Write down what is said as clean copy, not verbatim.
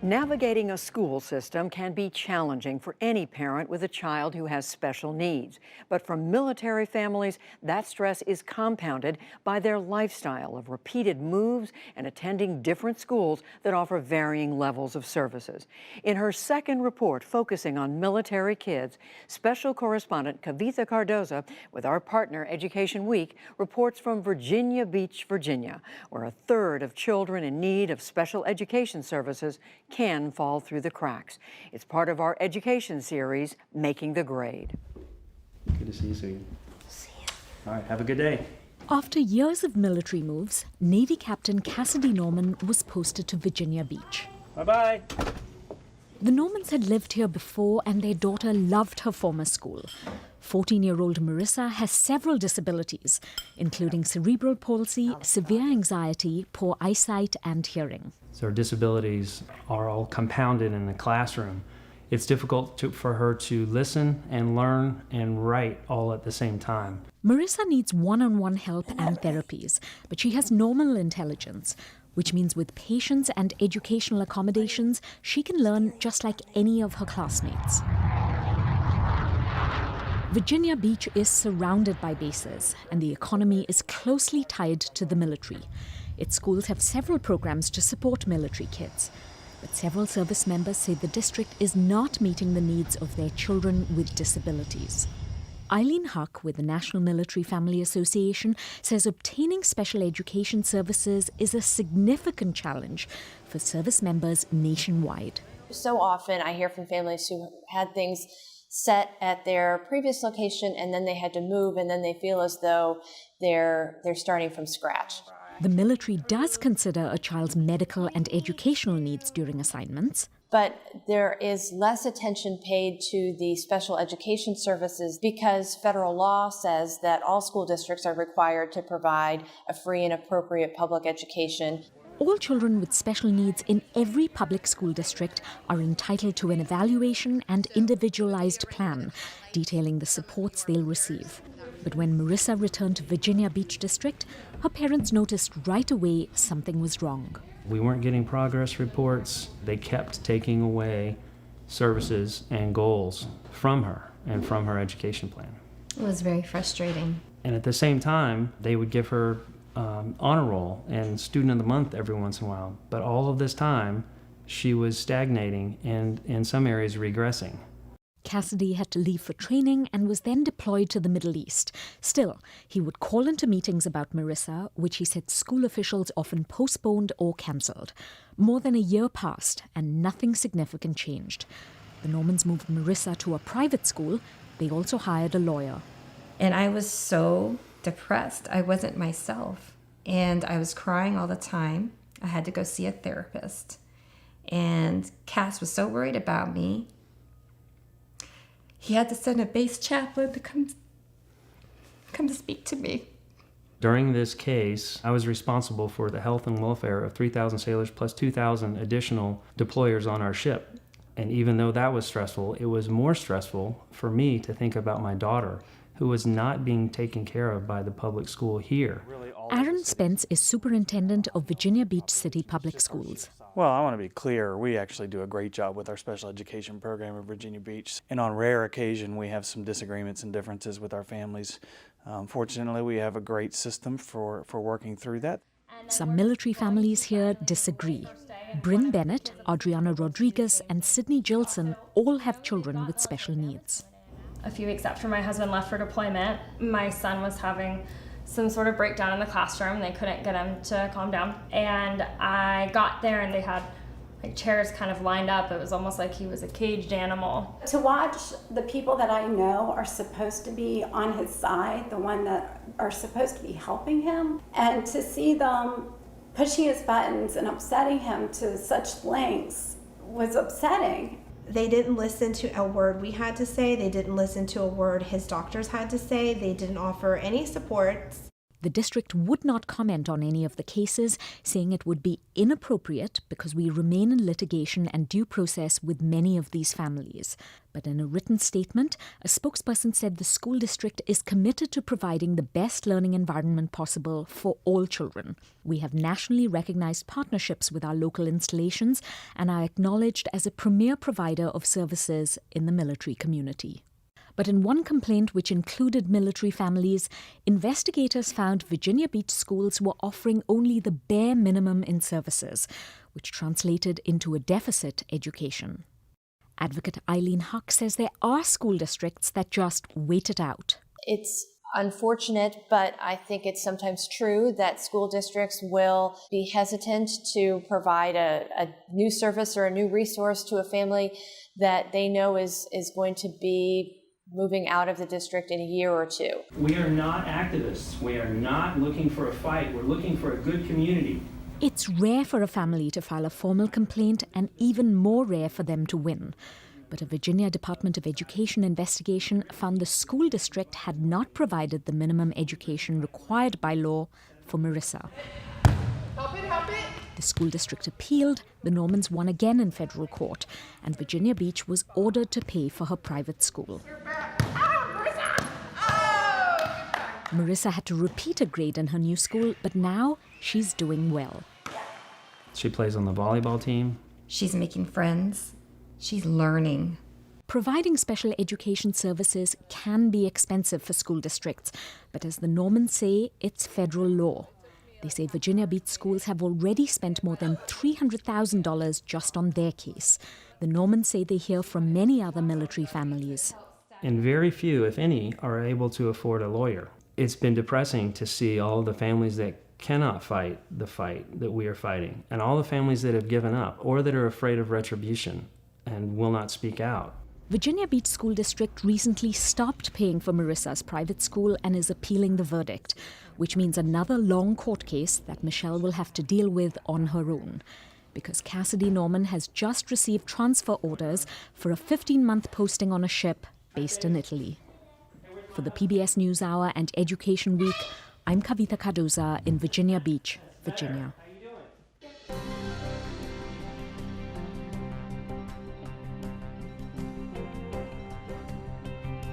Navigating a school system can be challenging for any parent with a child who has special needs. But for military families, that stress is compounded by their lifestyle of repeated moves and attending different schools that offer varying levels of services. In her second report focusing on military kids, special correspondent Kavitha Cardoza with our partner Education Week reports from Virginia Beach, Virginia, where a third of children in need of special education services can fall through the cracks. It's part of our education series, Making the Grade. Good to see you, sweetie. See you. All right, have a good day. After years of military moves, Navy Captain Cassidy Norman was posted to Virginia Beach. Bye-bye. The Normans had lived here before and their daughter loved her former school. 14-year-old Marissa has several disabilities, including cerebral palsy, severe anxiety, poor eyesight, and hearing. So her disabilities are all compounded in the classroom. It's difficult for her to listen and learn and write all at the same time. Marissa needs one-on-one help and therapies, but she has normal intelligence, which means with patience and educational accommodations, she can learn just like any of her classmates. Virginia Beach is surrounded by bases, and the economy is closely tied to the military. Its schools have several programs to support military kids, but several service members say the district is not meeting the needs of their children with disabilities. Eileen Huck with the National Military Family Association says obtaining special education services is a significant challenge for service members nationwide. So often I hear from families who had things set at their previous location and then they had to move and then they feel as though they're starting from scratch. The military does consider a child's medical and educational needs during assignments. But there is less attention paid to the special education services because federal law says that all school districts are required to provide a free and appropriate public education. All children with special needs in every public school district are entitled to an evaluation and individualized plan detailing the supports they'll receive. But when Marissa returned to Virginia Beach District, her parents noticed right away something was wrong. We weren't getting progress reports. They kept taking away services and goals from her and from her education plan. It was very frustrating. And at the same time, they would give her honor roll and student of the month every once in a while. But all of this time, she was stagnating and in some areas regressing. Cassidy had to leave for training and was then deployed to the Middle East. Still, he would call into meetings about Marissa, which he said school officials often postponed or cancelled. More than a year passed and nothing significant changed. The Normans moved Marissa to a private school. They also hired a lawyer. And I was so depressed. I wasn't myself. And I was crying all the time. I had to go see a therapist. And Cass was so worried about me. He had to send a base chaplain to come to speak to me. During this case, I was responsible for the health and welfare of 3,000 sailors plus 2,000 additional deployers on our ship. And even though that was stressful, it was more stressful for me to think about my daughter, who was not being taken care of by the public school here. Aaron Spence is superintendent of Virginia Beach City Public Schools. Well, I want to be clear, we actually do a great job with our special education program at Virginia Beach. And on rare occasion, we have some disagreements and differences with our families. Fortunately, we have a great system for working through that. Some military families here disagree. Bryn Bennett, Adriana Rodriguez, and Sydney Gilson all have children with special needs. A few weeks after my husband left for deployment, my son was having some sort of breakdown in the classroom. They couldn't get him to calm down. And I got there and they had like chairs kind of lined up. It was almost like he was a caged animal. To watch the people that I know are supposed to be on his side, the one that are supposed to be helping him, and to see them pushing his buttons and upsetting him to such lengths was upsetting. They didn't listen to a word we had to say. They didn't listen to a word his doctors had to say. They didn't offer any support. The district would not comment on any of the cases, saying it would be inappropriate because we remain in litigation and due process with many of these families. But in a written statement, a spokesperson said the school district is committed to providing the best learning environment possible for all children. We have nationally recognized partnerships with our local installations and are acknowledged as a premier provider of services in the military community. But in one complaint which included military families, investigators found Virginia Beach schools were offering only the bare minimum in services, which translated into a deficit education. Advocate Eileen Huck says there are school districts that just wait it out. It's unfortunate, but I think it's sometimes true that school districts will be hesitant to provide a new service or a new resource to a family that they know is going to be moving out of the district in a year or two. We are not activists. We are not looking for a fight. We're looking for a good community. It's rare for a family to file a formal complaint and even more rare for them to win. But a Virginia Department of Education investigation found the school district had not provided the minimum education required by law for Marissa. The school district appealed, the Normans won again in federal court, and Virginia Beach was ordered to pay for her private school. Marissa had to repeat a grade in her new school, but now she's doing well. She plays on the volleyball team. She's making friends. She's learning. Providing special education services can be expensive for school districts, but as the Normans say, it's federal law. They say Virginia Beach schools have already spent more than $300,000 just on their case. The Normans say they hear from many other military families. And very few, if any, are able to afford a lawyer. It's been depressing to see all the families that cannot fight the fight that we are fighting, and all the families that have given up or that are afraid of retribution and will not speak out. Virginia Beach School District recently stopped paying for Marissa's private school and is appealing the verdict, which means another long court case that Michelle will have to deal with on her own. Because Cassidy Norman has just received transfer orders for a 15-month posting on a ship based in Italy. For the PBS NewsHour and Education Week, I'm Kavita Cardoza in Virginia Beach, Virginia.